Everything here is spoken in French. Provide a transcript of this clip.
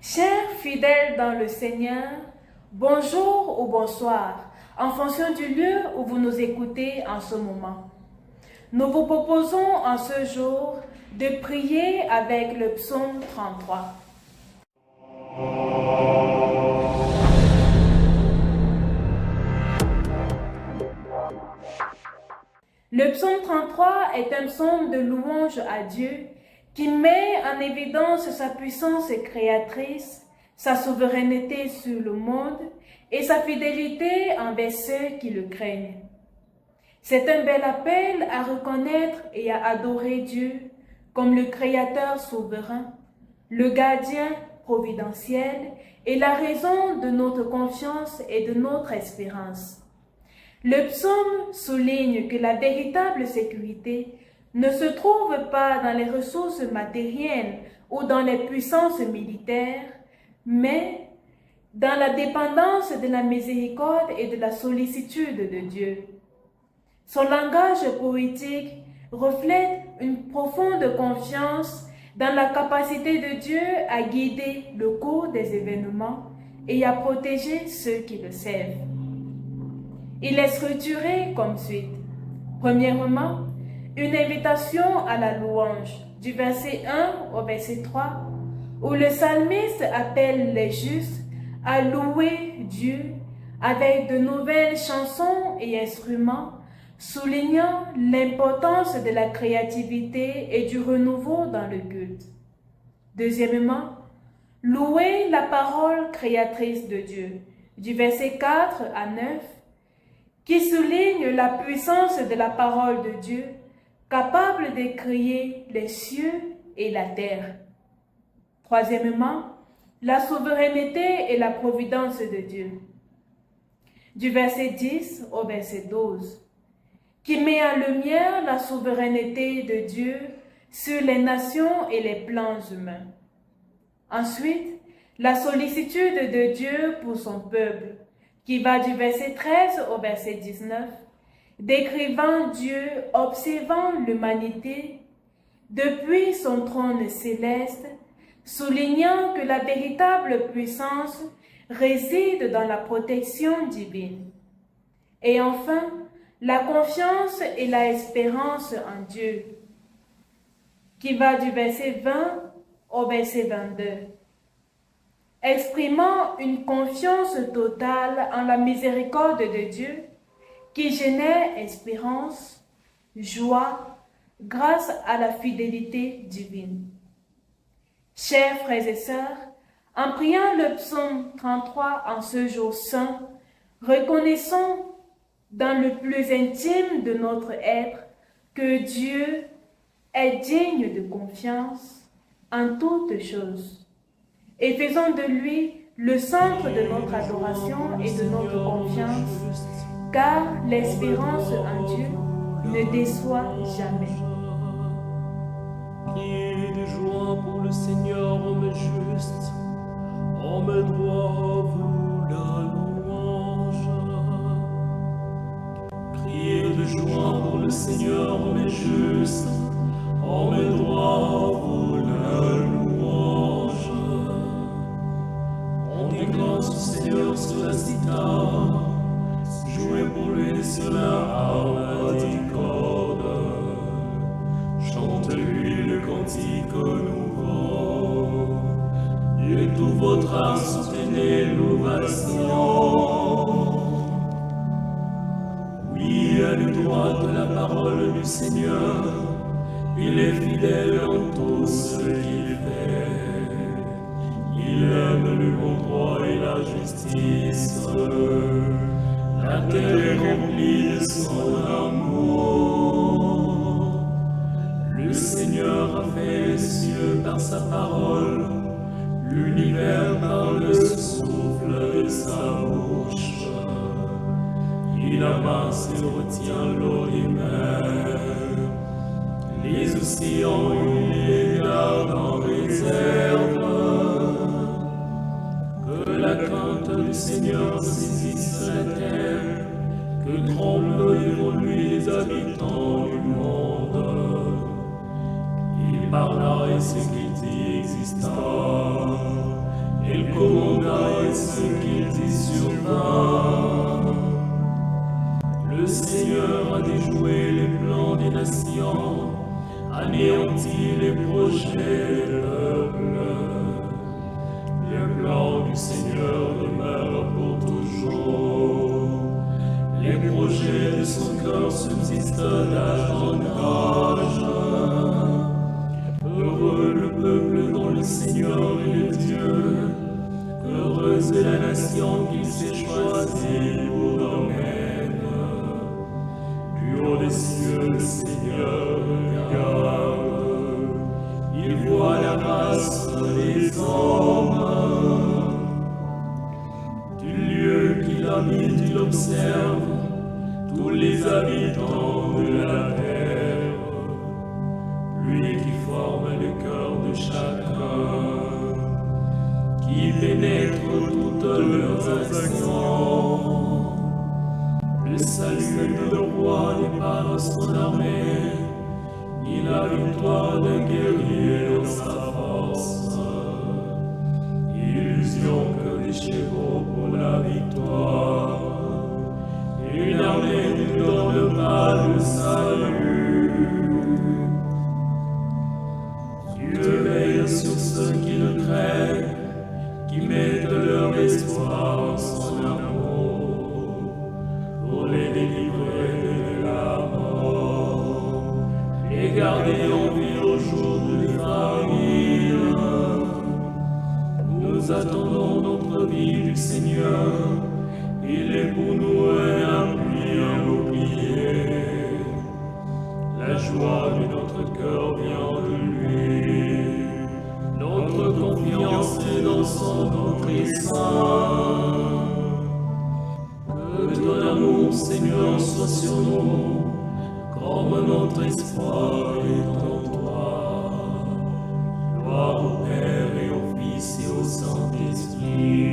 Chers fidèles dans le Seigneur, bonjour ou bonsoir, en fonction du lieu où vous nous écoutez en ce moment. Nous vous proposons en ce jour de prier avec le psaume 33. Le psaume 33 est un psaume de louange à Dieu qui met en évidence sa puissance créatrice, sa souveraineté sur le monde et sa fidélité envers ceux qui le craignent. C'est un bel appel à reconnaître et à adorer Dieu comme le Créateur souverain, le gardien providentiel et la raison de notre confiance et de notre espérance. Le psaume souligne que la véritable sécurité ne se trouve pas dans les ressources matérielles ou dans les puissances militaires, mais dans la dépendance de la miséricorde et de la sollicitude de Dieu. Son langage poétique reflète une profonde confiance dans la capacité de Dieu à guider le cours des événements et à protéger ceux qui le servent. Il est structuré comme suit. Premièrement, une invitation à la louange, du verset 1 au verset 3, où le psalmiste appelle les justes à louer Dieu avec de nouvelles chansons et instruments, soulignant l'importance de la créativité et du renouveau dans le culte. Deuxièmement, louer la parole créatrice de Dieu, du verset 4 à 9, qui souligne la puissance de la parole de Dieu, capable de créer les cieux et la terre. Troisièmement, la souveraineté et la providence de Dieu, du verset 10 au verset 12, qui met en lumière la souveraineté de Dieu sur les nations et les plans humains. Ensuite, la sollicitude de Dieu pour son peuple, qui va du verset 13 au verset 19, décrivant Dieu observant l'humanité depuis son trône céleste, soulignant que la véritable puissance réside dans la protection divine. Et enfin, la confiance et la espérance en Dieu, qui va du verset 20 au verset 22. Exprimant une confiance totale en la miséricorde de Dieu qui génère espérance, joie, grâce à la fidélité divine. Chers frères et sœurs, en priant le psaume 33 en ce jour saint, reconnaissons dans le plus intime de notre être que Dieu est digne de confiance en toutes choses. Et faisons de lui le centre de notre adoration et de notre confiance, car l'espérance en Dieu ne déçoit jamais. Criez de joie pour le Seigneur, homme juste, homme droit, vous la louange. Criez de joie pour le Seigneur, homme juste, homme droit, vous la louange. On déclare son Seigneur sur la cithare, jouez pour lui sur la harpe des cordes. Chante-lui le cantique nouveau, et tout votre âme soutenez l'ovation. Oui, à lui droite la parole du Seigneur, il est fidèle en tout ce qu'il fait. Il aime le bon droit et la justice, la terre est remplie de son amour. Le Seigneur a fait les cieux par sa parole, l'univers par le souffle de sa bouche. Il amasse et retient l'eau des mers, les océans il les garde en réserve. Que la crainte du Seigneur saisisse la terre, que tremblent devant lui les habitants du monde. Il parla et ce qu'il dit exista, ce qu'il dit survint. Le Seigneur a déjoué les plans des nations, anéanti les projets de peuple. Les plans du Seigneur demeurent pour toujours. Les projets de son cœur subsistent d'âge en âge. Heureux le peuple dont le Seigneur est le Dieu. Heureuse est la nation qu'il s'est choisie pour domaine. Du haut des cieux, le Seigneur regarde. Il voit la race des hommes. Du lieu qu'il habite, il observe tous les habitants de la terre. Lui qui forme le cœur de chacun, qui pénètre toutes leurs actions. Le salut du roi n'est pas dans son armée, ni la victoire d'un guerrier dans sa force. Illusion que des chevaux pour la victoire, une armée ne donne pas le salut. Dieu veille sur ceux qui le craignent, qui mettent leur espoir en son amour, pour les délivrer de la mort, les garder en vie au jour de famine. Nous attendons notre vie du Seigneur, il est pour nous un appui, un bouclier. La joie de notre cœur vient de lui. Notre confiance est dans son nom très saint. Que ton amour, Seigneur, soit sur nous, comme notre espoir est en toi. Gloire au Père et au Fils et au Saint-Esprit.